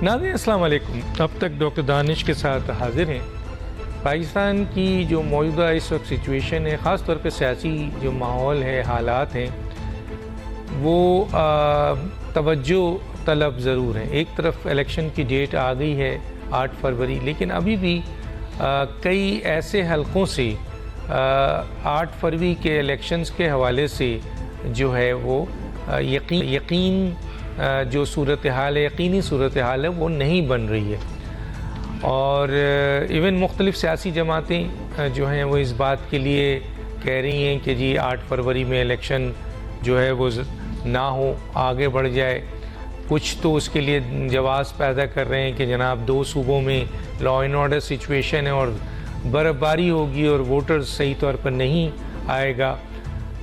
नाज़रीन अस्सलाम वालेकुम। अब तक डॉक्टर दानिश के साथ हाजिर हैं। पाकिस्तान की जो मौजूदा इस वक्त सिचुएशन है, ख़ास तौर पे सियासी जो माहौल है, हालात हैं, वो तवज्जो तलब ज़रूर है। एक तरफ इलेक्शन की डेट आ गई है 8 फरवरी, लेकिन अभी भी कई ऐसे हलकों से 8 फरवरी के इलेक्शंस के हवाले से जो है वो यकीन जो सूरत हाल है, यकीनी सूरत हाल है, वो नहीं बन रही है। और इवन मुख्तलिफ सियासी जमातें जो हैं वो इस बात के लिए कह रही हैं कि जी 8 फरवरी में इलेक्शन जो है वो ना हो, आगे बढ़ जाए। कुछ तो उसके लिए जवाब पैदा कर रहे हैं कि जनाब 2 सूबों में लॉ एंड ऑर्डर सिचुएशन है और बर्फ़बारी होगी और वोटर्स सही तौर पर नहीं आएगा।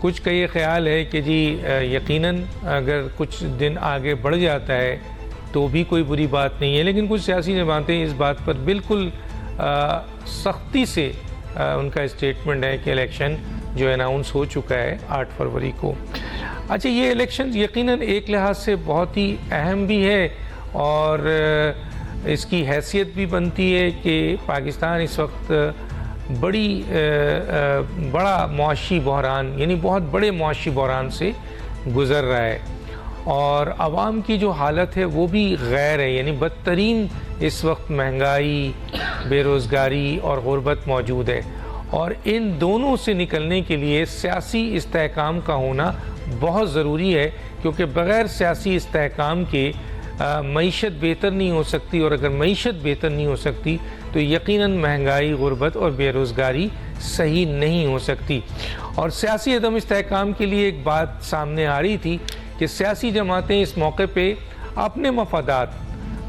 कुछ का ये ख्याल है कि जी यकीनन अगर कुछ दिन आगे बढ़ जाता है तो भी कोई बुरी बात नहीं है, लेकिन कुछ सियासी जमातें इस बात पर बिल्कुल सख्ती से उनका स्टेटमेंट है कि इलेक्शन जो अनाउंस हो चुका है 8 फरवरी को। अच्छा, ये इलेक्शन यकीनन एक लिहाज से बहुत ही अहम भी है और इसकी हैसियत भी बनती है कि पाकिस्तान इस वक्त बड़ा मुआशी बहरान, यानी बहुत बड़े मुआशी बहरान से गुज़र रहा है और आवाम की जो हालत है वो भी गैर है, यानी बदतरीन इस वक्त महंगाई, बेरोज़गारी और गुर्बत मौजूद है। और इन दोनों से निकलने के लिए सियासी इस्तेहकाम का होना बहुत ज़रूरी है, क्योंकि बग़ैर सियासी इस्तेहकाम के मईशत बेहतर नहीं हो सकती, और अगर मईशत बेहतर नहीं हो सकती तो यकीनन महंगाई, गुर्बत और बेरोज़गारी सही नहीं हो सकती। और सियासी अदम इस्तेहकाम के लिए एक बात सामने आ रही थी कि सियासी जमातें इस मौके पे अपने मफादात,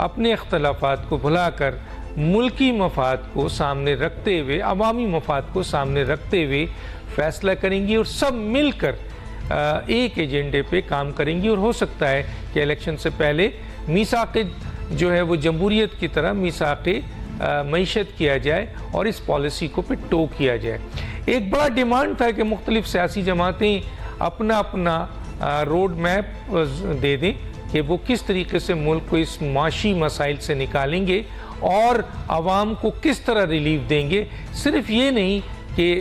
अपने इख्तलाफात को भुलाकर मुल्की मफाद को सामने रखते हुए, अवामी मफाद को सामने रखते हुए फ़ैसला करेंगी और सब मिलकर एक एजेंडे पे काम करेंगी। और हो सकता है कि इलेक्शन से पहले मीसाक़ जो है वो जमहूरियत की तरह मीसाक़ मईशत किया जाए और इस पॉलिसी को पे टो किया जाए। एक बड़ा डिमांड था कि मुख्तलिफ सियासी जमातें अपना अपना रोड मैप दे दें कि वो किस तरीके से मुल्क को इस माशी मसाइल से निकालेंगे और आवाम को किस तरह रिलीफ देंगे। सिर्फ ये नहीं कि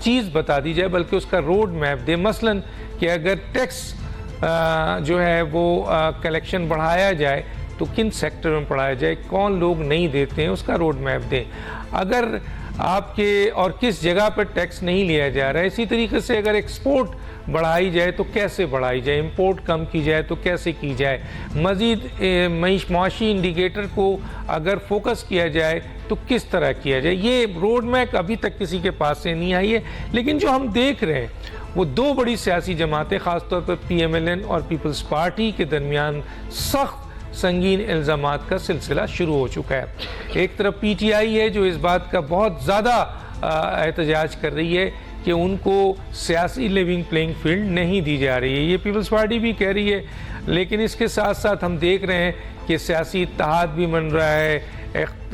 चीज़ बता दी जाए, बल्कि उसका रोड मैप दे। मसलन कि अगर टैक्स जो है वो कलेक्शन बढ़ाया जाए तो किन सेक्टर में बढ़ाया जाए, कौन लोग नहीं देते हैं, उसका रोड मैप दें। अगर आपके और किस जगह पर टैक्स नहीं लिया जा रहा है, इसी तरीके से अगर एक्सपोर्ट बढ़ाई जाए तो कैसे बढ़ाई जाए, इंपोर्ट कम की जाए तो कैसे की जाए, मज़ीद माशी इंडिकेटर को अगर फोकस किया जाए तो किस तरह किया जाए। ये रोड मैप अभी तक किसी के पास से नहीं आई है। लेकिन जो हम देख रहे हैं वो 2 बड़ी सियासी जमातें, ख़ासतौर पर PMLN और पीपल्स पार्टी के दरमियान सख्त संगीन इल्ज़ामात का सिलसिला शुरू हो चुका है। एक तरफ PTI है जो इस बात का बहुत ज़्यादा एहतजाज कर रही है कि उनको सियासी लेवलिंग प्लेइंग फील्ड नहीं दी जा रही है। ये पीपल्स पार्टी भी कह रही है, लेकिन इसके साथ साथ हम देख रहे हैं कि सियासी इत्तेहाद भी बन रहा है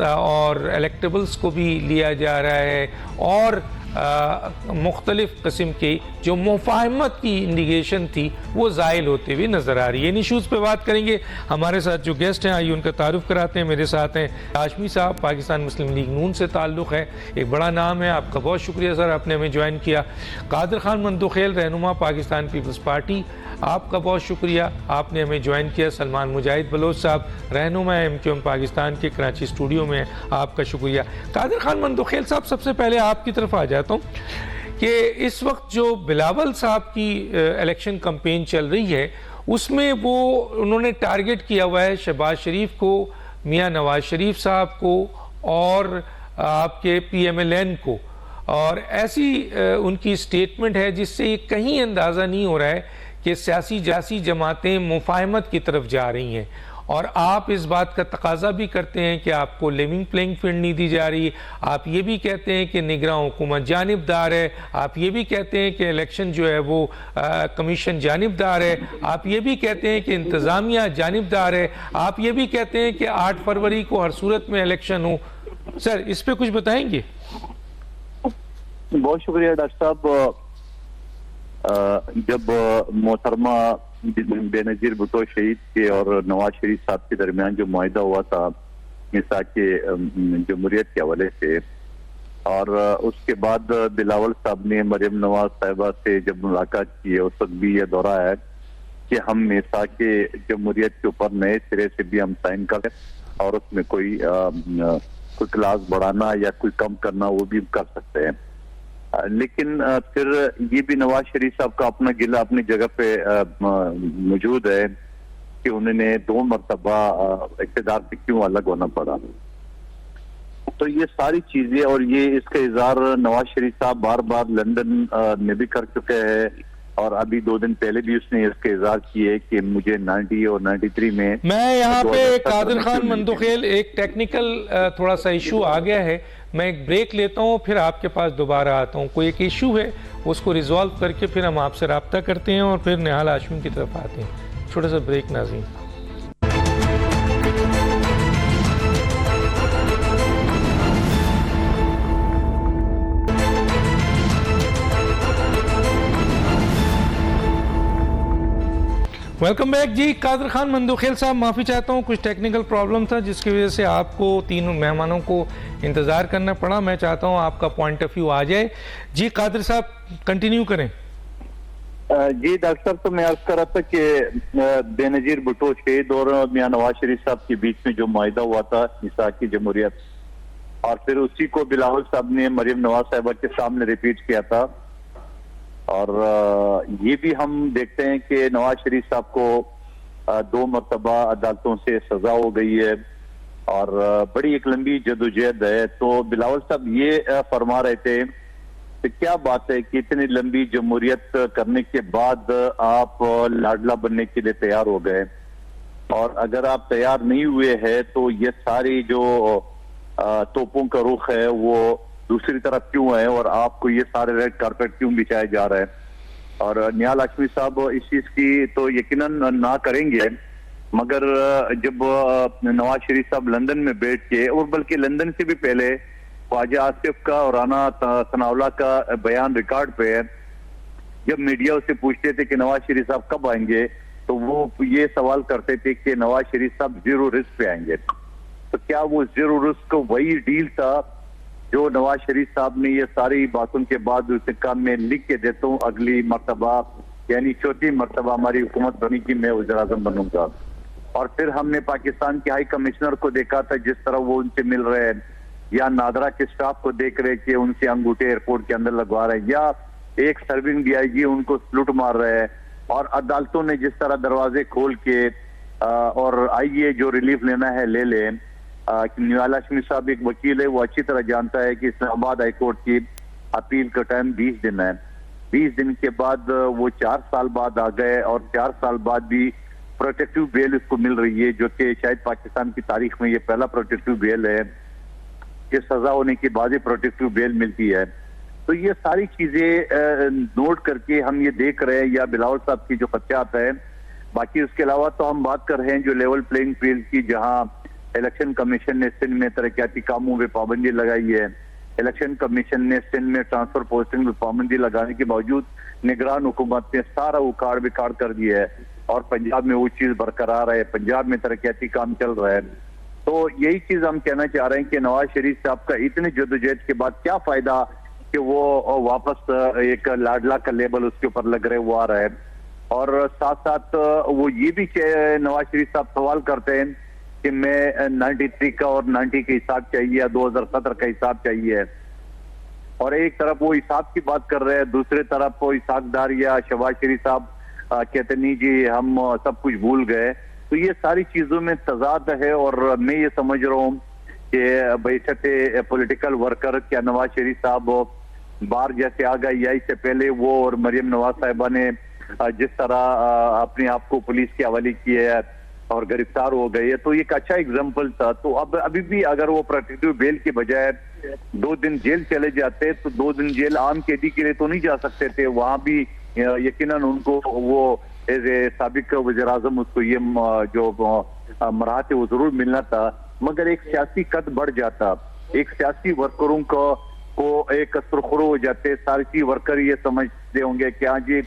और इलेक्टेबल्स को भी लिया जा रहा है और मुख्तलिफ किस्म की जो मुफाहमत की इंडिकेशन थी वो ज़ाइल होते हुए नज़र आ रही है। इन इशूज़ पे बात करेंगे। हमारे साथ जो गेस्ट हैं आइए उनका तारुफ कराते हैं। मेरे साथ हैं हाशमी साहब, पाकिस्तान मुस्लिम लीग नून से ताल्लुक़ है, एक बड़ा नाम है। आपका बहुत शुक्रिया सर, आपने हमें ज्वाइन किया। कादिर खान मंदोखेल, रहनुमा पाकिस्तान पीपल्स पार्टी, आपका बहुत शुक्रिया, आपने हमें ज्वाइन किया। सलमान मुजाहिद बलोच साहब, रहनुमा MQM पाकिस्तान के कराची स्टूडियो में, आपका शुक्रिया। कादिर खान मंदोखेल साहब, सबसे पहले आपकी तरफ आ जाता हूँ कि इस वक्त जो बिलावल साहब की इलेक्शन कैंपेन चल रही है उसमें वो उन्होंने टारगेट किया हुआ है शहबाज शरीफ को, मियाँ नवाज शरीफ साहब को और आपके PMLN को, और ऐसी उनकी स्टेटमेंट है जिससे ये कहीं अंदाज़ा नहीं हो रहा है कि सियासी जमातें मुफाहमत की तरफ जा रही हैं। और आप इस बात का तकाजा भी करते हैं कि आपको लेवलिंग प्लेइंग फील्ड नहीं दी जा रही। आप ये भी कहते हैं कि निगरान हुकूमत जानिबदार है। आप ये भी कहते हैं कि इलेक्शन जो है वो कमीशन जानिबदार है। आप ये भी कहते हैं कि इंतज़ामिया जानिबदार है। आप ये भी कहते हैं कि 8 फरवरी को हर सूरत में इलेक्शन हो। सर, इस पर कुछ बताएंगे? बहुत शुक्रिया डॉक्टर साहब। जब मोहतरमा बेनजीर भुट्टो शहीद के और नवाज शरीफ साहब के दरमियान जो मुआहिदा हुआ था मिसाक जमहूरियत के हवाले से, और उसके बाद बिलावल साहब ने मरियम नवाज साहिबा से जब मुलाकात की है, उस वक्त भी यह दौरा है कि हम मिसाक जमहूरियत के ऊपर नए सिरे से भी हम साइन करें और उसमें कोई क्लास बढ़ाना या कोई कम करना वो भी कर सकते हैं। लेकिन फिर ये भी नवाज शरीफ साहब का अपना गिला अपनी जगह पे मौजूद है कि उन्होंने 2 मरतबा इक़्तिदार से क्यों अलग होना पड़ा। तो ये सारी चीजें और ये इसका इज़हार नवाज शरीफ साहब बार बार लंदन में भी कर चुके हैं और अभी 2 दिन पहले भी उसने इसका इज़हार किया है कि मुझे 90 और 93 में मैं यहाँ पे कादिर खान मंदोखेल एक टेक्निकल थोड़ा सा इशू आ गया है, मैं एक ब्रेक लेता हूँ फिर आपके पास दोबारा आता हूँ। कोई एक इशू है उसको रिजॉल्व करके फिर हम आपसे रब्ता करते हैं और फिर निहाल हाशमी की तरफ आते हैं। छोटा सा ब्रेक नाज़रीन। वेलकम बैक जी। कादिर खान मंदोखेल साहब, माफ़ी चाहता हूँ, कुछ टेक्निकल प्रॉब्लम था जिसकी वजह से आपको 3 मेहमानों को इंतज़ार करना पड़ा। मैं चाहता हूँ आपका पॉइंट ऑफ व्यू आ जाए। जी कादिर साहब कंटिन्यू करें। जी डॉक्टर साहब, तो मैं अर्ज कर रहा था कि बेनजीर भुट्टो शहीद और मियां नवाज शरीफ साहब के बीच में जो मुआहिदा हुआ था मिसाक जमहूरियत, और फिर उसी को बिलावल साहब ने मरियम नवाज साहिबा के सामने रिपीट किया था। और ये भी हम देखते हैं कि नवाज शरीफ साहब को 2 मरतबा अदालतों से सजा हो गई है और बड़ी एक लंबी जदोजहद है। तो बिलावल साहब ये फरमा रहे थे कि क्या बात है कि इतनी लंबी जमहूरियत करने के बाद आप लाडला बनने के लिए तैयार हो गए, और अगर आप तैयार नहीं हुए हैं तो ये सारी जो तोपों का रुख है वो दूसरी तरफ क्यों है और आपको ये सारे रेड कारपेट क्यों बिछाए जा रहे हैं। और निहाल हाशमी साहब इस चीज की तो यकीनन ना करेंगे, मगर जब नवाज शरीफ साहब लंदन में बैठ के, और बल्कि लंदन से भी पहले ख्वाजा आसिफ का और राना सनाउल्लाह का बयान रिकॉर्ड पे है, जब मीडिया उससे पूछते थे कि नवाज शरीफ साहब कब आएंगे तो वो ये सवाल करते थे कि नवाज शरीफ साहब 0 रिस्क पे आएंगे। तो क्या वो 0 रिस्क वही डील था जो नवाज शरीफ साहब ने ये सारी बातों के बाद उस काम में लिख के देता हूँ अगली मरतबा, यानी 4थी मरतबा हमारी हुकूमत बनी कि मैं वज़ीर आज़म बनूंगा। और फिर हमने पाकिस्तान के हाई कमिश्नर को देखा था जिस तरह वो उनसे मिल रहे हैं, या नादरा के स्टाफ को देख रहे कि उनसे अंगूठे एयरपोर्ट के अंदर लगवा रहे हैं, या एक सर्विंग डीआईजी उनको सलूट मार रहे हैं, और अदालतों ने जिस तरह दरवाजे खोल के और आइए जो रिलीफ लेना है ले लें। निहाल हाशमी साहब एक वकील है, वो अच्छी तरह जानता है कि इस्लामाबाद हाईकोर्ट की अपील का टाइम 20 दिन है। 20 दिन के बाद वो 4 साल बाद आ गए और 4 साल बाद भी प्रोटेक्टिव बेल इसको मिल रही है, जो कि शायद पाकिस्तान की तारीख में ये पहला प्रोटेक्टिव बेल है कि सजा होने के बाद ही प्रोटेक्टिव बेल मिलती है। तो ये सारी चीजें नोट करके हम ये देख रहे हैं, या बिलावल साहब की जो खदशात है। बाकी उसके अलावा तो हम बात कर रहे हैं जो लेवल प्लेइंग फील्ड की, जहाँ इलेक्शन कमीशन ने सिंध में तरक्याती कामों में पाबंदी लगाई है। इलेक्शन कमीशन ने सिंध में ट्रांसफर पोस्टिंग में पाबंदी लगाने के बावजूद निगरान हुकूमत ने सारा उखाड़ बिखाड़ कर दिया है, और पंजाब में वो चीज बरकरार है, पंजाब में तरक्याती काम चल रहा है। तो यही चीज हम कहना चाह रहे हैं कि नवाज शरीफ साहब का इतनी जदोजहद के बाद क्या फायदा कि वो वापस एक लाडला का लेबल उसके ऊपर लग रहे वो आ रहा है। और साथ साथ वो ये भी नवाज शरीफ साहब सवाल करते हैं कि मैं 93 का और 90 का हिसाब चाहिए या 2017 का हिसाब चाहिए, और एक तरफ वो हिसाब की बात कर रहे हैं, दूसरे तरफ वो इसाकदार या शहबाज शरीफ साहब कहते नहीं जी हम सब कुछ भूल गए। तो ये सारी चीजों में तजाद है, और मैं ये समझ रहा हूँ कि बैठते पॉलिटिकल वर्कर क्या नवाज शरीफ साहब बाहर जैसे आ गए, या इससे पहले वो और मरियम नवाज साहिबा ने जिस तरह अपने आप को पुलिस के हवाले किया है और गिरफ्तार हो गए, तो एक अच्छा एग्जाम्पल था। तो अब अभी भी अगर वो प्रोटेक्टिव बेल के बजाय 2 दिन जेल चले जाते तो 2 दिन जेल आम कैदी के लिए तो नहीं जा सकते थे, वहां भी यकीनन उनको वो एज ए साबिक वज़ीर आज़म उसको ये जो मराहत वो जरूर मिलना था, मगर एक सियासी कद बढ़ जाता, एक सियासी वर्करों को एक सुरखरू हो जाते, सियासी वर्कर ये समझते होंगे कि हाँ जी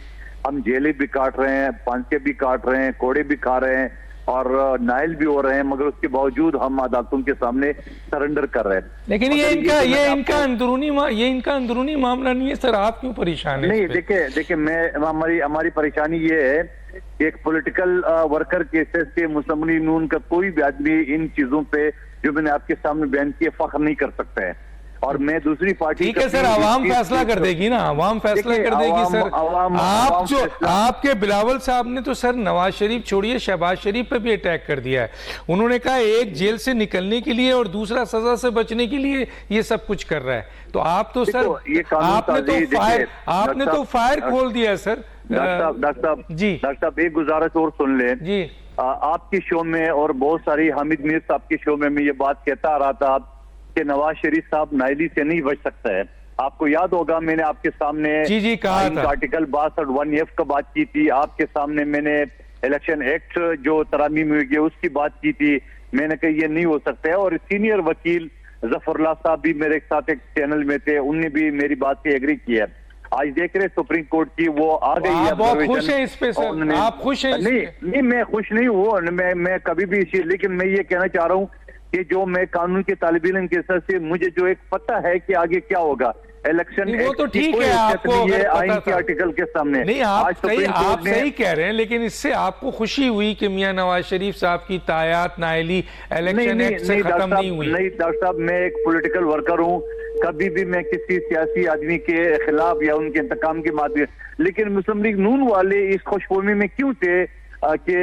हम जेलें भी काट रहे हैं, फांसे भी काट रहे हैं, कोड़े भी खा रहे हैं और नाइल भी हो रहे हैं, मगर उसके बावजूद हम अदालतों के सामने सरेंडर कर रहे हैं। लेकिन ये इनका अंदरूनी मामला नहीं है सर, आप क्यों परेशान हैं? नहीं, देखिए मैं हमारी परेशानी ये है कि एक पॉलिटिकल वर्कर के हिस्से से मुस्लिम लीग नून का कोई भी आदमी इन चीजों पे जो मैंने आपके सामने बयान किए फख्र नहीं कर सकता है। और मैं दूसरी पार्टी, ठीक है सर, आवाम फैसला कर देगी ना, आवाम फैसला कर देगी सर। आप जो आपके बिलावल साहब ने तो सर नवाज शरीफ छोड़िए, शहबाज शरीफ पे भी अटैक कर दिया है। उन्होंने कहा एक जेल से निकलने के लिए और दूसरा सजा से बचने के लिए ये सब कुछ कर रहा है। तो आप तो सर आपने तो फायर खोल दिया है सर। डॉक्टर साहब एक गुजारिश और सुन लें जी। आपके शो में और बहुत सारी हामिद मीर साहब के शो में मैं ये बात कहता आ रहा था कि नवाज शरीफ साहब नाइली से नहीं बच सकता है। आपको याद होगा मैंने आपके सामने जी कहा था, आर्टिकल 62 1F का बात की थी। आपके सामने मैंने इलेक्शन एक्ट जो तरामी में हुई उसकी बात की थी। मैंने कहा ये नहीं हो सकता है। और सीनियर वकील जफरुल्लाह साहब भी मेरे साथ एक चैनल में थे, उनने भी मेरी बात से एग्री किया। आज देख रहे सुप्रीम कोर्ट की वो आ गई है। आप बहुत खुश हैं इस पे सर, आप खुश हैं? नहीं मैं खुश नहीं हूँ, मैं कभी भी इसी, लेकिन मैं ये कहना चाह रहा हूँ कि जो मैं कानून के तालिब इल्म के हिसाब से मुझे जो एक पता है कि आगे क्या होगा। इलेक्शन वो तो ठीक है, आपको आइन के आर्टिकल के सामने नहीं, आप सही कह रहे हैं, लेकिन इससे आपको खुशी हुई कि मियां नवाज शरीफ साहब की तायात नाइली इलेक्शन एक्ट से खत्म नहीं हुई? नहीं डॉक्टर साहब, मैं एक पॉलिटिकल वर्कर हूँ, कभी भी मैं किसी सियासी आदमी के खिलाफ या उनके इंतकाम के माध्यम, लेकिन मुस्लिम लीग नून वाले इस खुशफहमी में क्यों थे कि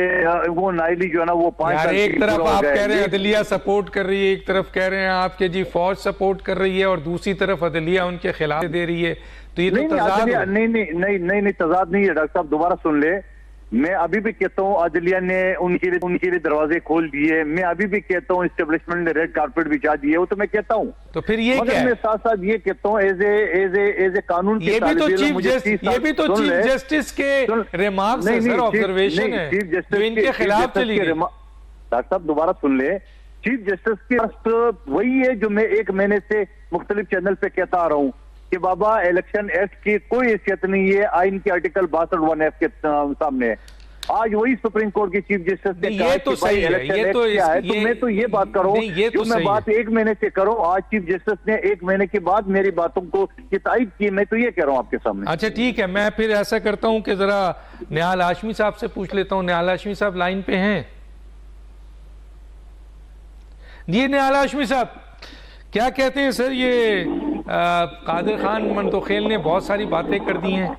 वो नाइली जो है ना वो 5 साल, एक तरफ आप कह रहे हैं अदलिया सपोर्ट कर रही है, एक तरफ कह रहे हैं आपके जी फौज सपोर्ट कर रही है और दूसरी तरफ अदलिया उनके खिलाफ दे रही है, तो ये तो तजाद नहीं तजाद नहीं है। डॉक्टर साहब दोबारा सुन ले, मैं अभी भी कहता हूँ अदलिया ने उनके लिए दरवाजे खोल दिए। मैं अभी भी कहता हूँ एस्टेब्लिशमेंट ने रेड कारपेट बिछा दिए, वो तो मैं कहता हूँ। तो फिर ये क्या है? मैं साथ साथ ये कहता हूँ एज ए कानून ये भी तो चीफ जस्टिस के रिमार्क्स है सर, ऑब्जर्वेशन है जो इनके खिलाफ चली गई। डॉक्टर साहब दोबारा सुन ले, चीफ जस्टिस की वही है जो मैं एक महीने से मुख्तलिफ चैनल पे कहता आ रहा हूँ कि बाबा इलेक्शन एक्ट की कोई हैसियत नहीं है आइन के आर्टिकल 62 1F के सामने। आज वही सुप्रीम कोर्ट की चीफ जस्टिस ने कहा तो सही है, ये तो मैं तो ये बात करूं जो मैं बात एक महीने से करूं, आज चीफ जस्टिस ने एक महीने के बाद मेरी बातों को तायद की, मैं तो ये कह रहा हूं आपके सामने। अच्छा ठीक है, मैं फिर ऐसा करता हूं कि जरा निहाल हाशमी साहब से पूछ लेता हूं। निहाल हाशमी साहब लाइन पे हैं? जी निहाल हाशमी साहब क्या कहते हैं सर? ये कादिर खान मंदोखेल ने बहुत सारी बातें कर दी हैं।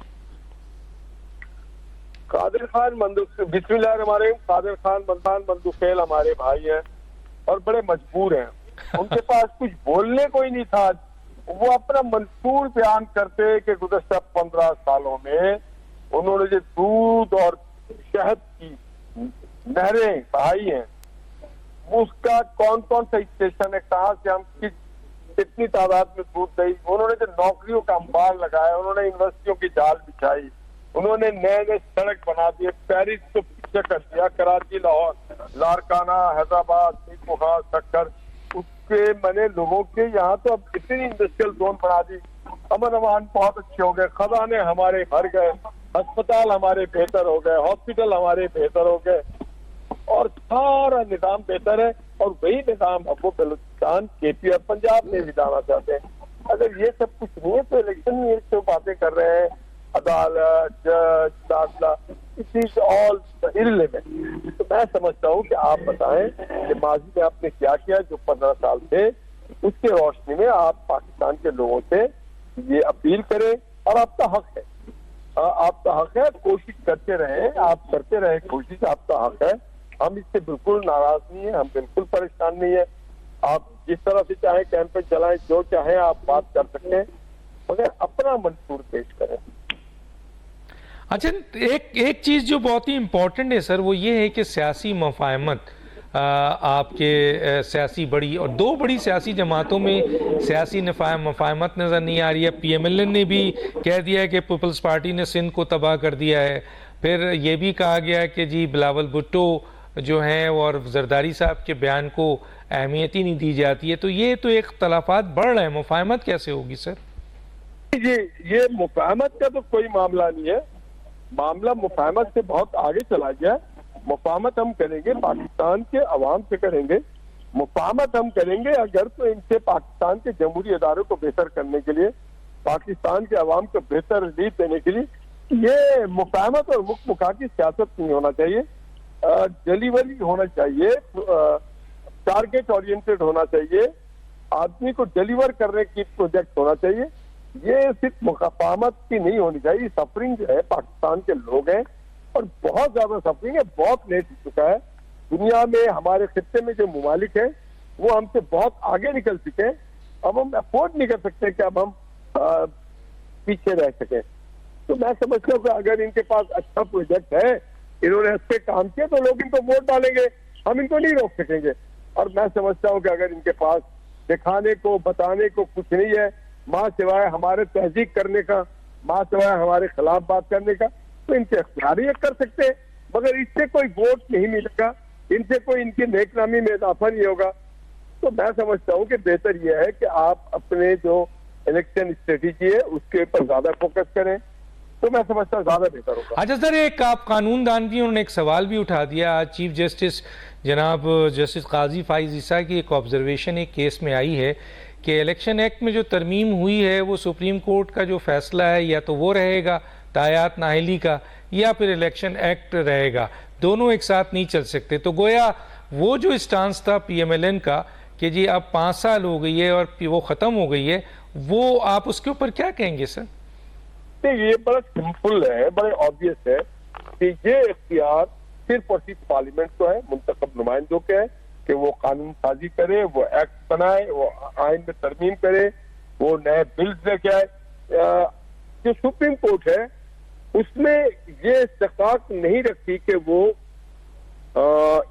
कादिर खान बिस्मिल्लाहिर्रहमानिर्रहीम, कादिर खान मंदोखेल हमारे भाई हैं और बड़े मजबूर हैं। उनके पास कुछ बोलने को ही नहीं था। वो अपना मंसूर बयान करते कि गुज़श्ता 15 सालों में उन्होंने जो दूध और शहद की नहरें बहाई हैं, उसका कौन कौन सा स्टेशन है, कहाँ से हम कितनी तादाद में दूध दी, उन्होंने जो नौकरियों का अंबार लगाया, उन्होंने यूनिवर्सिटियों की जाल बिछाई, उन्होंने नए नए सड़क बना दिए, पेरिस को पीछे कर दिया, कराची, लाहौर, लारकाना, हैदराबाद, बुखार, सक्कर, उसके मैंने लोगों के यहाँ तो अब इतनी इंडस्ट्रियल जोन बना दी, अमन अमान बहुत अच्छे हो गए, खजाने हमारे भर गए, अस्पताल हमारे बेहतर हो गए, हॉस्पिटल हमारे बेहतर हो गए और सारा निजाम बेहतर है। और वही निजाम अब वो बलूचिस्तान, KP और पंजाब में भी जाना चाहते हैं। अगर ये सब कुछ नहीं है तो इलेक्शन में जो बातें कर रहे हैं, अदालत, जज, दाखिला, इट इज ऑल इररिलेवेंट। तो मैं समझता हूँ कि आप बताएं कि माजी में आपने क्या किया जो 15 साल थे, उसके रोशनी में आप पाकिस्तान के लोगों से ये अपील करें और आपका हक है, आपका हक है, कोशिश करते रहे, आप करते रहे कोशिश, आपका हक है। हम इससे बिल्कुल नाराज नहीं है, हम बिल्कुल परेशान नहीं है। आप जिस तरह से चाहे कैंपेन चलाएं, जो चाहे आप बात कर सकते हैं, मगर अपना मंसूर पेश करें। अच्छा एक चीज जो बहुत ही इम्पोर्टेंट है सर, वो ये है कि सियासी मफाहमत आपके सियासी बड़ी और दो बड़ी सियासी जमातों में सियासी मफाहमत नज़र नहीं आ रही है। PMLN ने भी कह दिया है कि पीपल्स पार्टी ने सिंध को तबाह कर दिया है। फिर ये भी कहा गया है कि जी बिलावल भुट्टो जो हैं और जरदारी साहब के बयान को अहमियत ही नहीं दी जाती है। तो ये तो एक तलाफात बढ़ रहे हैं, मुफाहमत कैसे होगी सर? जी ये मुफाहमत का तो कोई मामला नहीं है। मामला मुफाहमत से बहुत आगे चला गया। मुफाहमत हम करेंगे, पाकिस्तान के अवाम से करेंगे, मुफाहमत हम करेंगे अगर तो इनसे पाकिस्तान के जमहूरी इदारों को बेहतर करने के लिए, पाकिस्तान के अवाम को बेहतर रिलीफ देने के लिए। ये मुफाहमत और मुख मुखा की सियासत नहीं होना चाहिए, डिलीवरी होना चाहिए, टारगेट ओरिएंटेड होना चाहिए, आदमी को डिलीवर करने की प्रोजेक्ट होना चाहिए। ये सिर्फ मुफाहमत की नहीं होनी चाहिए। सफरिंग जो है पाकिस्तान के लोग हैं और बहुत ज्यादा सफरिंग है, बहुत लेट हो चुका है। दुनिया में हमारे खित्ते में जो ममालिक हैं वो हमसे बहुत आगे निकल चुके हैं। अब हम अफोर्ड नहीं कर सकते कि अब हम पीछे रह सकें। तो मैं समझता हूँ कि अगर इनके पास अच्छा प्रोजेक्ट है, इन्होंने अच्छे काम किए, तो लोग इनको वोट डालेंगे, हम इनको नहीं रोक सकेंगे। और मैं समझता हूँ कि अगर इनके पास दिखाने को बताने को कुछ नहीं है, माँ सिवाय हमारे तहजीक करने का, माँ सिवाय हमारे खिलाफ बात करने का, तो इनके अख्तियार ये कर सकते हैं। मगर इससे कोई वोट नहीं मिलेगा, इनसे कोई इनकी नेकनामी में इजाफा नहीं होगा। तो मैं समझता हूँ कि बेहतर यह है कि आप अपने जो इलेक्शन स्ट्रेटेजी है उसके ऊपर ज्यादा फोकस करें, तो मैं समझता हूँ ज्यादा बेहतर होगा। अच्छा सर, एक आप कानूनदान भी, उन्होंने एक सवाल भी उठा दिया। आज चीफ जस्टिस जनाब जस्टिस काजी फाइज ईसा की एक ऑब्जर्वेशन एक केस में आई है कि इलेक्शन एक्ट में जो तरमीम हुई है वो सुप्रीम कोर्ट का जो फैसला है या तो वो रहेगा तायात नाहली का, या फिर इलेक्शन एक्ट रहेगा, दोनों एक साथ नहीं चल सकते। तो गोया वो जो स्टांस था PMLN का कि जी अब 5 साल हो गई है और वो ख़त्म हो गई है, वो आप उसके ऊपर क्या कहेंगे सर? ये बड़ा सिंपल है, बड़े ऑब्वियस है कि ये इख्तियार सिर्फ और सिर्फ पार्लियामेंट को है, मुंतखब नुमाइंदों के है कि वो कानून साजी करे, वो एक्ट बनाए, वो आइन में तरमीम करे, वो नए बिल्स लेके आए। जो सुप्रीम कोर्ट है उसने ये इस्तेकाक नहीं रखी कि वो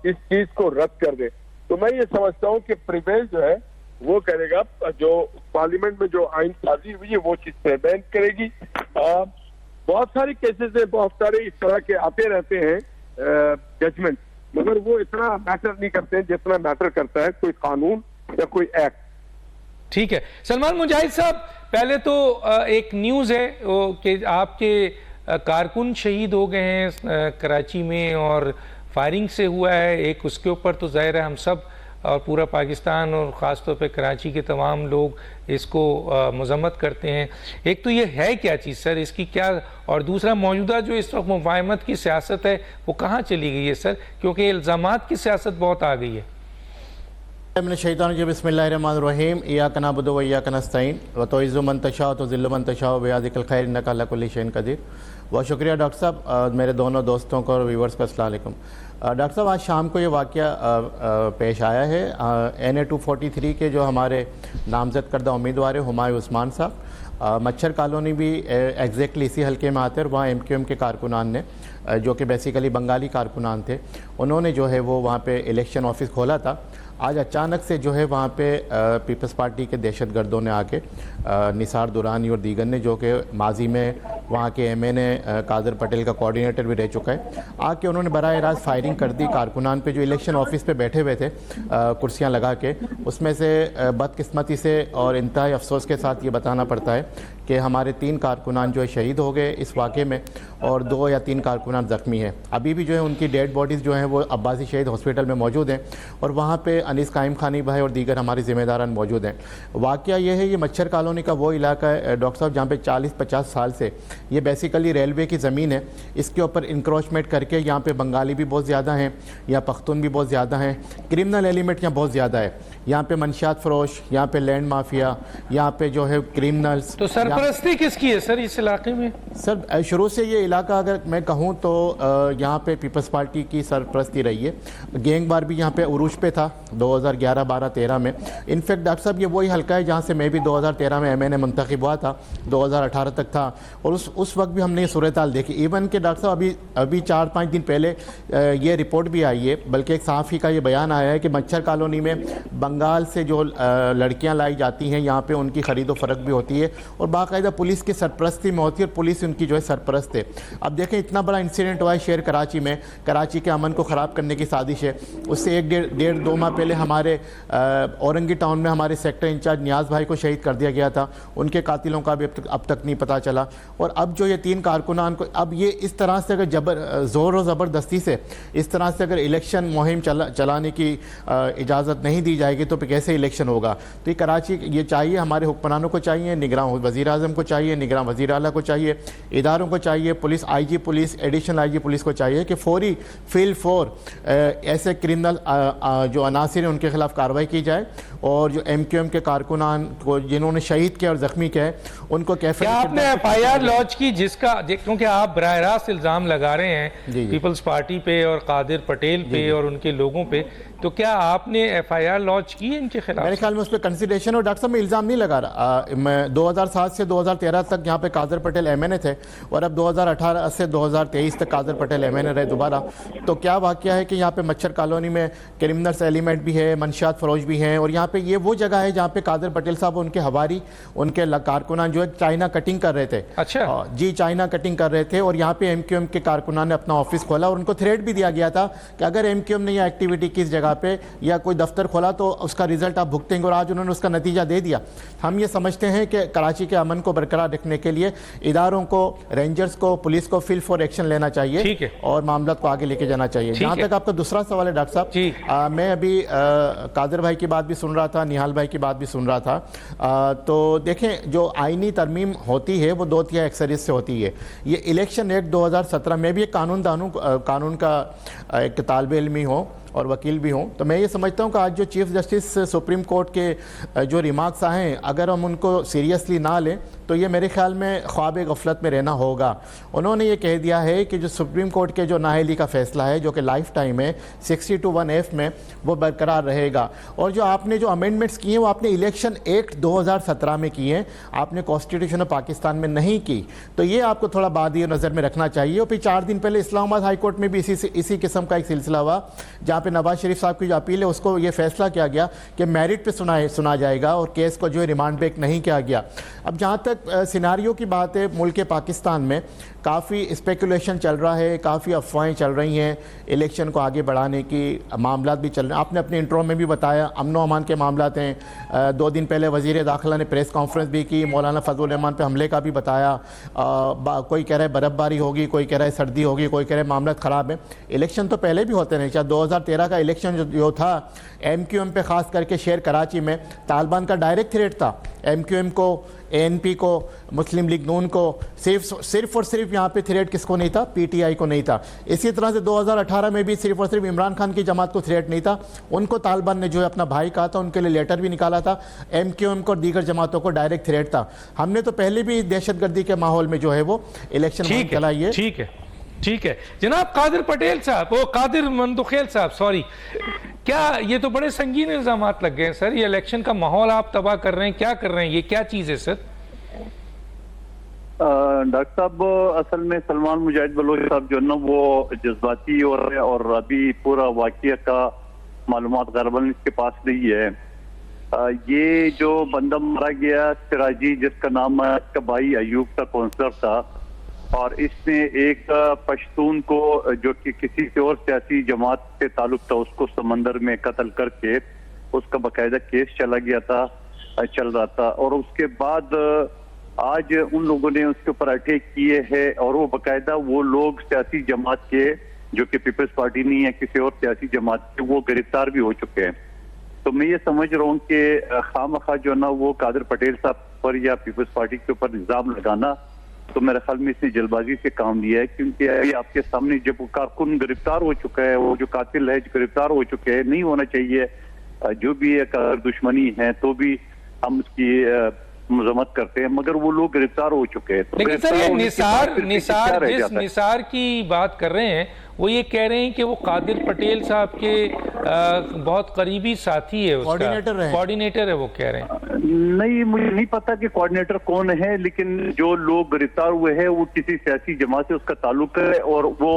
इस चीज को रद्द कर दे। तो मैं ये समझता हूँ कि प्रिवेल जो है वो करेगा, जो पार्लियामेंट में जो आइन साजी हुई है वो चीज प्रिवेंट करेगी। बहुत सारे केसेस है, बहुत सारे इस तरह के आते रहते हैं जजमेंट, मगर वो इतना मैटर नहीं करते हैं जितना मैटर करता है कोई कानून या कोई एक्ट। ठीक है सलमान मुजाहिद साहब, पहले तो एक न्यूज़ है कि आपके कारकुन शहीद हो गए हैं कराची में और फायरिंग से हुआ है एक, उसके ऊपर तो जाहिर है हम सब और पूरा पाकिस्तान और ख़ास तौर पे कराची के तमाम लोग इसको मजम्मत करते हैं। एक तो ये है क्या चीज़ सर, इसकी क्या, और दूसरा मौजूदा जो इस वक्त मुफाहमत की सियासत है वो कहाँ चली गई है सर, क्योंकि इल्ज़ामात की सियासत बहुत आ गई है। बिस्मिल्लाहिर्रहमानिर्रहीम, इय्याक नअबुदु व इय्याक नस्तईन व तुइज़्ज़ु मन तशाअ व तुज़िल्लु मन तशाअ बियदिकल खैर इन्नका अला कुल्लि शैइन क़दीर। बहुत शुक्रिया डॉक्टर साहब, मेरे दोनों दोस्तों को और व्यूवर्स को अस्सलाम वालेकुम। डॉक्टर साहब, आज शाम को ये वाक़या पेश आया है। NA 243 के जो हमारे नामज़द करदा उम्मीदवार है हुमायूं उस्मान साहब, मच्छर कॉलोनी भी एग्जैक्टली इसी हल्के में आते हैं और वहाँ MQM के कारकुनान ने, जो कि बेसिकली बंगाली कारकुनान थे, उन्होंने जो है वो वहाँ पे इलेक्शन ऑफिस खोला था। आज अचानक से जो है वहाँ पे पीपल्स पार्टी के दहशतगर्दों ने आके निसार दुरानी और दीगर ने, जो कि माजी में वहाँ के MNA कादर पटेल का कोऑर्डिनेटर भी रह चुका है, आके उन्होंने बराह रास्त फायरिंग कर दी कारकुनान पे जो इलेक्शन ऑफिस पे बैठे हुए थे कुर्सियाँ लगा के। उसमें से बदकिस्मती से और इंतहाई अफसोस के साथ ये बताना पड़ता है कि हमारे 3 कारकुनान जो है शहीद हो गए इस वाक़े में और 2 या 3 कारकुनान ज़ख्मी हैं। अभी भी जो है उनकी डेड बॉडीज़ जो हैं वो अब्बासी शहीद हॉस्पिटल में मौजूद हैं और वहाँ पे अनीस कायम खानी भाई और दीगर हमारे ज़िम्मेदारान मौजूद हैं। वाक़या ये है, ये मच्छर कॉलोनी का वो इलाका है डॉक्टर साहब जहाँ पे 40-50 साल से ये बेसिकली रेलवे की ज़मीन है, इसके ऊपर इंक्रोचमेंट करके यहाँ पे बंगाली भी बहुत ज़्यादा हैं, यहाँ पख्तून भी बहुत ज़्यादा हैं, क्रिमिनल एलिमेंट यहाँ बहुत ज़्यादा है, यहाँ पे मंशियात फरोश, यहाँ पे लैंड माफिया, यहाँ पे जो है क्रिमिनल्स। तो सरपरस्ती किसकी है सर इस इलाके में? सर शुरू से ये इलाका अगर मैं कहूँ तो यहाँ पे पीपल्स पार्टी की सरपरस्ती रही है। गैंगवार भी यहाँ पे उरूज पे था 2011, 12, 13 में। इनफैक्ट डॉक्टर साहब ये वही हल्का है जहाँ से मैं भी 2013 में MNA मुंतखब हुआ था, 2018 तक था और उस वक्त भी हमने ये सूरत हाल देखी। इवन के डॉक्टर साहब अभी 4-5 दिन पहले ये रिपोर्ट भी आई है, बल्कि एक सहाफ़ी का ये बयान आया है कि मच्छर कॉलोनी में बंगाल से जो लड़कियाँ लाई जाती हैं यहाँ पर उनकी ख़रीदो फ़रोख्त भी होती है और बाकायदा पुलिस की सरपरस्ती में होती है और पुलिस उनकी जो है सरपरस्त है। अब देखें इतना बड़ा इंसिडेंट हुआ है शहर कराची में, कराची के अमन को ख़राब करने की साजिश है। उससे एक डेढ़ दो माह पहले हमारे औरंगी टाउन में हमारे सेक्टर इंचार्ज नियाज भाई को शहीद कर दिया गया था, उनके कातिलों का भी अब तक नहीं पता चला। और अब जो ये 3 कारकुनान को अब ये इस तरह से अगर ज़ोर और ज़बरदस्ती से इस तरह से अगर इलेक्शन मुहिम चलाने की इजाज़त नहीं दी जाएगी तो कैसे इलेक्शन होगा। तो ये कराची ये चाहिए, हमारे हुक्मरानों को चाहिए, निगरान वज़ीर आज़म को चाहिए, निगरान वज़ीर आला को चाहिए, इदारों को चाहिए, police IG police, additional IG police को चाहिए कि फौरी फील्ड फोर ऐसे क्रिमिनल जो अनासिर हैं उनके खिलाफ कार्रवाई की जाए और जो MQM के कारकुनान को जिन्होंने शहीद किया और ज़ख्मी किया है उनको कैफे। क्या आपने FIR लॉन्च की जिसका, क्योंकि आप बराह रास्त इल्ज़ाम लगा रहे हैं पीपल्स पार्टी पे और कादिर पटेल पे और उनके लोगों पे, तो क्या आपने FIR लॉन्च की है इनके खिलाफ? मेरे ख्याल में उस पर कंसिडरेशन, और डॉक्टर साहब मैं इल्ज़ाम नहीं लगा रहा। मैं 2007 से 2013 तक यहाँ पे कादिर पटेल MNA थे और अब 2018 से 2023 तक कादिर पटेल MNA रहे दोबारा। तो क्या वाक़या है कि यहाँ पे मच्छर कॉलोनी में क्रिमिनल्स एलिमेंट भी है, मंशियात फरोश भी हैं, और यहाँ पे ये वो जगह है जहाँ पे कादिर पटेल साहब उनके हवारी उनके कारकुनान जो है चाइना कटिंग कर रहे थे। अच्छा जी, चाइना कटिंग कर रहे थे और यहाँ पे MQM के कारकुनान ने अपना ऑफिस खोला और उनको थ्रेट भी दिया गया था कि अगर MQM ने यह एक्टिविटी की इस जगह पे या कोई दफ्तर खोला तो उसका रिजल्ट आप भुगतेंगे, और आज उन्होंने उसका नतीजा दे दिया। हम ये समझते हैं कि कराची के अमन को बरकरार रखने के लिए इदारों को, रेंजर्स को, पुलिस को फील्ड फॉर एक्शन लेना चाहिए और मामला को आगे लेके जाना चाहिए। जहाँ तक आपका दूसरा सवाल है डॉक्टर साहब, मैं अभी कादिर भाई की बात भी सुन रहा था, निहाल भाई की बात भी सुन रहा था। तो देखें जो आईनी तरमीम होती है वो 2/3 अक्सरियत से होती है। ये इलेक्शन एक्ट 2017 में भी एक कानून का एक तालिब इल्मी हो और वकील भी हों, तो मैं ये समझता हूँ कि आज जो चीफ़ जस्टिस सुप्रीम कोर्ट के जो रिमार्क्स आए हैं अगर हम उनको सीरियसली ना लें तो ये मेरे ख्याल में ख्वाब गफलत में रहना होगा। उन्होंने ये कह दिया है कि जो सुप्रीम कोर्ट के जो नाअहली का फ़ैसला है जो कि लाइफ टाइम है 60(1)(f) में वो बरकरार रहेगा। और जो आपने जो अमेंडमेंट्स किए हैं वो आपने इलेक्शन एक्ट 2017 में किए हैं, आपने कॉन्स्टिट्यूशन ऑफ पाकिस्तान में नहीं की, तो ये आपको थोड़ा बाद ये नज़र में रखना चाहिए। और फिर 4 दिन पहले इस्लामाबाद हाई कोर्ट में भी इसी किस्म का एक सिलसिला हुआ जहाँ पे नवाज शरीफ साहब की जो अपील है उसको ये फैसला किया गया कि मेरिट पे सुना जाएगा और केस को जो है रिमांड बैक नहीं किया गया। अब जहाँ तक सिनारियो की बात है, मुल्क पाकिस्तान में काफ़ी स्पेकुलेशन चल रहा है, काफ़ी अफवाहें चल रही हैं इलेक्शन को आगे बढ़ाने की, मामला भी चल रहे हैं। आपने अपने इंट्रो में भी बताया अमन व अमान के मामला हैं। 2 दिन पहले वज़ीर दाखिला ने प्रेस कॉन्फ्रेंस भी की, मौलाना फजल रहमान पे हमले का भी बताया। कोई कह रहा है बर्फ़बारी होगी, कोई कह रहा है सर्दी होगी, कोई कह रहा है मामला ख़राब है। इलेक्शन तो पहले भी होते रहे, चाहे 2013 का इलेक्शन जो था MQM पे ख़ास करके शहर कराची में तालिबान का डायरेक्ट थ्रेट था। MQM को, ANP को, मुस्लिम लीग नून को, सिर्फ और सिर्फ यहाँ पे थ्रेट किसको नहीं था? PTI को नहीं था। इसी तरह से 2018 में भी सिर्फ और सिर्फ इमरान खान की जमात को थ्रेट नहीं था, उनको तालिबान ने जो है अपना भाई कहा था, उनके लिए लेटर भी निकाला था। MQM को और दीगर जमातों को डायरेक्ट थ्रेट था। हमने तो पहले भी दहशतगर्दी के माहौल में जो है वो इलेक्शन चलाइए। ठीक है जनाब कादिर पटेल साहब, वो कादिर मंदुखेल साहब, सॉरी, क्या ये तो बड़े संगीन इल्जामात लग गए सर, ये इलेक्शन का माहौल आप तबाह कर रहे हैं, क्या कर रहे हैं, ये क्या चीज है सर? डॉक्टर साहब असल में सलमान मुजाहिद बलोच साहब जो ना वो जज्बाती और अभी पूरा वाकया का मालूमात गरबल इसके पास नहीं है। ये जो बंदा मारा गया सिराजी, जिसका नाम है, इसका भाई अयूब का काउंसलर था और इसने एक पश्तून को जो कि किसी से और सियासी जमात से ताल्लुक था उसको समंदर में कत्ल करके उसका बाकायदा केस चल रहा था। और उसके बाद आज उन लोगों ने उसके ऊपर अटैक किए हैं और वो बाकायदा वो लोग सियासी जमात के जो कि पीपल्स पार्टी नहीं है, किसी और सियासी जमात के, वो गिरफ्तार भी हो चुके हैं। तो मैं ये समझ रहा हूँ कि खामखा जो ना वो कादिर पटेल साहब पर या पीपल्स पार्टी के ऊपर इल्जाम लगाना, तो मेरे ख्याल में इसने जल्दबाजी से काम लिया है। क्योंकि अभी आपके सामने जब कारकुन गिरफ्तार हो चुका है, वो जो कातिल है गिरफ्तार हो चुके हैं, नहीं होना चाहिए। जो भी एक दुश्मनी है तो भी हम उसकी मजम्मत करते हैं, मगर वो लोग गिरफ्तार हो चुके हैं। लेकिन सर ये निसार की बात कर रहे हैं, वो ये कह रहे हैं कि वो कादिर पटेल साहब के बहुत करीबी साथी है, कोऑर्डिनेटर है, वो कह रहे हैं। नहीं, मुझे नहीं पता कि कोऑर्डिनेटर कौन है, लेकिन जो लोग गिरफ्तार हुए हैं वो किसी सियासी जमात से उसका ताल्लुक है। और वो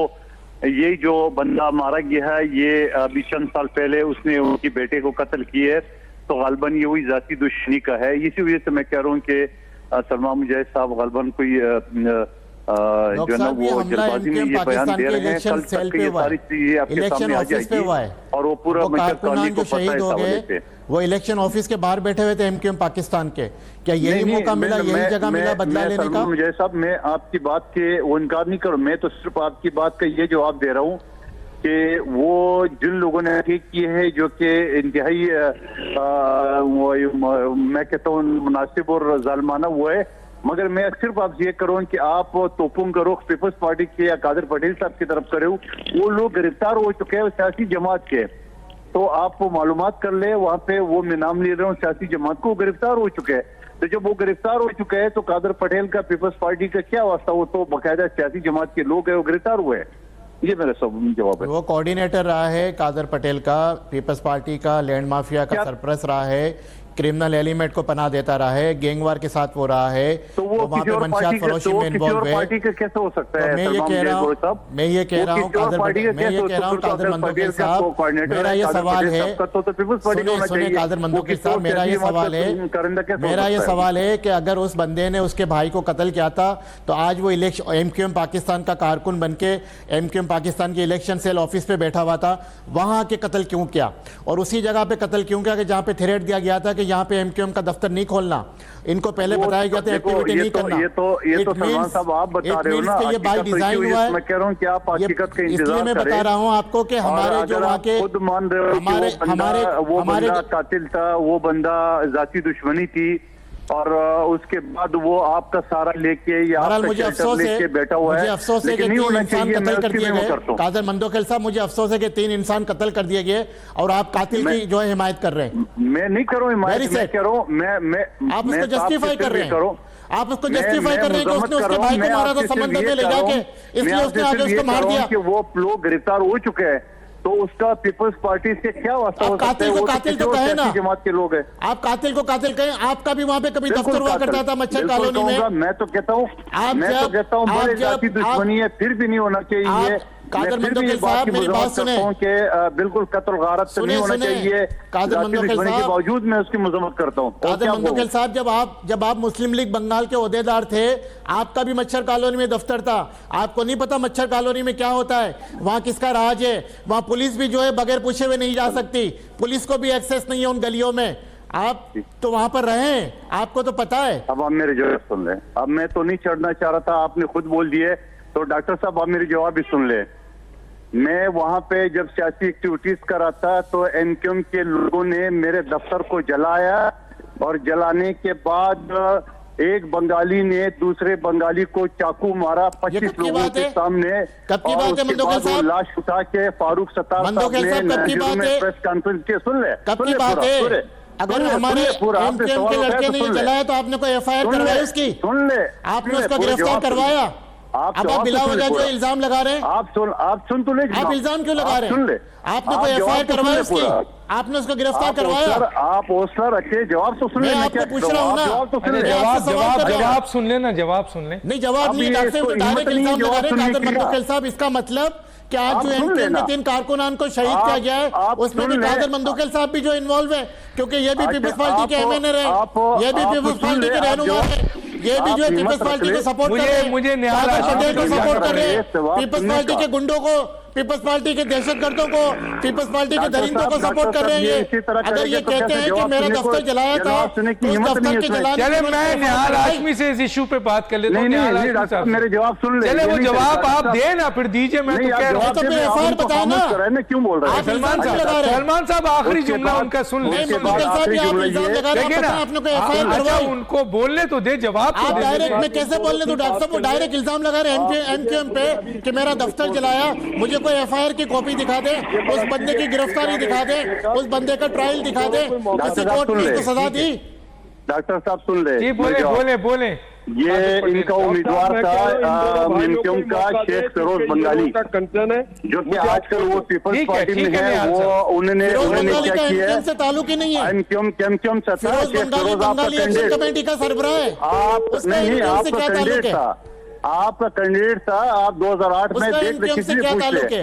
ये जो बंदा मारा गया है ये अभी चंद साल पहले उसने उनकी बेटे को कत्ल किया है, तो गालबन ये वही जाती दुश्मनी का है। इसी वजह से मैं कह रहा हूँ कि सलमान मुजाहिद साहब गलबन कोई जो ना वो जल्दबाजी में ये बयान दे रहे हैं। कल तक ये सारी चीजें आपके सामने आ जाएगी और वो पूरा कारकुनान जो शहीद हो गए वो इलेक्शन ऑफिस के बाहर बैठे हुए थे एमक्यूएम पाकिस्तान के, क्या यही मौका मिला, यही जगह मिला बदला लेने का? मुजाहिद साहब मैं आपकी बात के वो इनकार नहीं करूं, मैं तो सिर्फ आपकी बात का ये जवाब दे रहा हूँ कि वो जिन लोगों ने ठीक किए हैं जो कि इंतहाई मैं कहता हूँ मुनासिब और जालमाना वो है, मगर मैं सिर्फ आपसे ये करूँ कि आप तोपुम का रुख पीपल्स पार्टी के या कादर पटेल साहब की तरफ करे, वो लोग गिरफ्तार हो चुके हैं सियासी जमात के, तो आप वो मालूमात कर ले, वहाँ पे वो मैं नाम ले रहा हूँ सियासी जमात को गिरफ्तार हो चुके हैं। तो जब वो गिरफ्तार हो चुके हैं तो कादर पटेल का पीपल्स पार्टी का क्या वास्ता, वो तो बाकायदा सियासी जमात के लोग हैं, वो गिरफ्तार हुए हैं। ये मेरा सब जवाब है। वो कोऑर्डिनेटर रहा है कादर पटेल का, पीपल्स पार्टी का, लैंड माफिया का सरपरस्त रहा है, क्रिमिनल एलिमेंट को पनाह देता रहा है, गैंगवार के साथ वो रहा है, तो वो वहाँ पे मंशियात फरोशी में इन्वॉल्व है। पार्टी का कैसे हो सकता है? मैं ये कह रहा हूँ कादर मंदोकी साहब, मेरा ये सवाल है, सुने कादर मंदोकी साहब, मेरा ये सवाल है कि अगर उस बंदे ने उसके भाई को कत्ल किया था तो आज वो इलेक्शन एमक्यूएम पाकिस्तान का कारकुन बनके एमक्यूएम पाकिस्तान के इलेक्शन सेल ऑफिस पे बैठा हुआ था, वहां के कत्ल क्यों किया? और उसी जगह पे कत्ल क्यों किया कि जहां पे थ्रेट दिया गया था कि यहाँ पे एमक्यूएम का दफ्तर नहीं खोलना, इनको पहले बताया गया था एक्टिविटी नहीं करना। ये तो सलमान साहब आप बता रहे हो ना, ये बाय डिजाइन हुआ है। मैं कह रहा हूँ कि आप हकीकत का इंतजार इसलिए मैं बता रहा हूँ आपको कि हमारे जो वहाँ के खुद मान रहे हो वो बंदा कातिल था, वो बंदा जाती दुश्मनी थी और उसके बाद वो आपका सारा लेके या मुझे अफसोस है, बैठा हुआ है, मुझे अफसोस है कि 3 इंसान कत्ल कर दिए गए। कादर मंदोखेल साहब, मुझे अफसोस है कि 3 इंसान कत्ल कर दिए गए और आप कातिल की जो है हिमायत कर रहे हैं। मैं नहीं कर रहा हूँ हिमायत, मैं कह रहा हूँ मैं आप उसको जस्टिफाई कर रहे हैं, आप उसको जस्टिफाई कर रहे हैं कि उसने उसके भाई को मारा था समंदर में ले जाके, इसलिए उसने आगे उसको मार दिया। कि वो लोग गिरफ्तार हो चुके हैं तो उसका पीपल्स पार्टी से क्या वास्ता हो सकता है? कातिल को कातिल तो कहे ना, जमात के लोग हैं। आप कातिल को कातिल कहें, आपका भी वहाँ पे कभी दफ्तर हुआ करता था मच्छर कॉलोनी में। मैं तो कहता हूँ बड़े जाति दुश्मनी है, फिर भी नहीं होना चाहिए। कादर मंदोखेल साहब मेरी बात सुने, बिल्कुल कत्ल गारत से नहीं होना चाहिए। कादर मंदोखेल साहब के बावजूद मैं उसकी मजम्मत करता हूँ। कादर मंदोखेल साहब, जब आप मुस्लिम लीग बंगाल के ओहदेदार थे, आपका भी मच्छर कॉलोनी में दफ्तर था, आपको नहीं पता मच्छर कॉलोनी में क्या होता है, वहाँ किसका राज है, वहाँ पुलिस भी जो है बगैर पूछे हुए नहीं जा सकती, पुलिस को भी एक्सेस नहीं है उन गलियों में। आप तो वहां पर रहे हैं, आपको तो पता है। अब आप मेरे जवाब सुन ले, अब मैं तो नहीं चढ़ना चाह रहा था, आपने खुद बोल दिए, तो डॉक्टर साहब आप मेरे जवाब भी सुन ले। मैं वहां पे जब सियासी एक्टिविटीज कर रहा था तो एमक्यूएम के लोगों ने मेरे दफ्तर को जलाया और जलाने के बाद एक बंगाली ने दूसरे बंगाली को चाकू मारा 25 लोगों के सामने। कब की बात है मंदोखेल साहब? लाश उठा के फारूक सत्तार प्रेस कॉन्फ्रेंस के सुन ले, कब की बात है? अगर हमारे एमक्यूएम के लड़के ने जलाया तो आपने कोई एफआईआर करवाई उसकी? सुन ले, आपने उसको गिरफ्तार करवाया? अब आप बिला वजह जो इल्जाम लगा रहे हैं, आप सुन तो ले, आप इल्जाम क्यों लगा रहे हैं? सुन ले, आपने कोई एफआईआर करवाया उसकी? आपने उसको गिरफ्तार करवाया? आप हौसला रखे, जवाब तो सुन ले। मैं आपको पूछ रहा हूँ ना, जवाब सुन लेना, जवाब सुन ले। नहीं जवाब नहीं, डायरेक्ट इल्जाम लगा रहे हैं कादर मंदोखेल साहब। इसका मतलब कि आज जो एमक्यूएम के 3 कारकुनान को शहीद किया गया है उसमें भी कादर मंदोखेल साहब भी जो इन्वॉल्व है, क्योंकि ये भी पीपल्स पार्टी के एमएनए रहे, ये भी पीपल्स पार्टी के रहनुमा है, ये भी जो है पीपल्स पार्टी को सपोर्ट कर रहे हैं, मुझे कादर पटेल को सपोर्ट कर रहे हैं, पीपल्स पार्टी के गुंडों को, पीपल्स पार्टी के दहशतगर्दों को, पीपल्स पार्टी के दरिंदों को सपोर्ट कर रहे हैं। ये अगर ये कहते हैं कि मेरा दफ्तर जलाया था तो उस दफ्तर के जलाने, चले मैं निहाल हाशमी से इस इशू पे बात कर लेता हूँ। मेरे जवाब सुन ले, चले वो जवाब आप दे ना, फिर दीजिए। मैं तो कह रहा हूँ, तो फिर एफआईआर बताया ना, क्यों बोल रहे हैं? सलमान साहब आखिरी जुमला उनका सुन ले, उनको बोलने तो दे, जवाब आप डायरेक्ट में कैसे बोलने दो? डॉक्टर साहब वो डायरेक्ट इल्जाम लगा रहे हैं एमक्यूएम पे कि मेरा दफ्तर जलाया। मुझे कोई एफआईआर की कॉपी दिखा दे, उस बंदे की गिरफ्तारी दिखा दे, उस बंदे का ट्रायल दिखा दे, किसी कोर्ट ने इसको सजा दी। डॉक्टर साहब सुन ले, जी बोले बोले बोले। ये इनका उम्मीदवार था एमक्यूएम का शेख फिरोज बंगाली, जो कि आजकल वो पीपल्स पार्टी में है। वो उन्होंने क्या किया है, से ताल्लुक ही नहीं है, एमक्यूएम से था। फिरोज बंगाली कमेटी का सरबराह है। आप नहीं, आपका कैंडिडेट था, आपका कैंडिडेट था। आप 2008 में देख ले, किसी पूछ ले,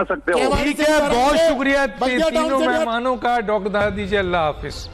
जा सकते हो। केवल- ठीक है, बहुत शुक्रिया बगिया टाउन तीनों से भी- मेहमानों का। डॉक्टर दादा दीजिए, अल्लाह हाफिज।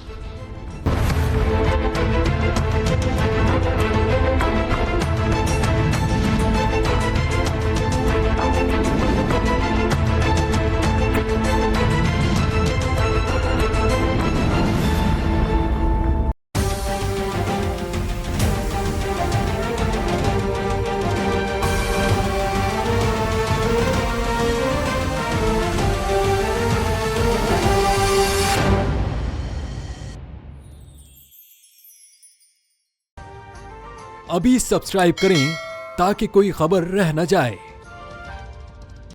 अभी सब्सक्राइब करें ताकि कोई खबर रह न जाए।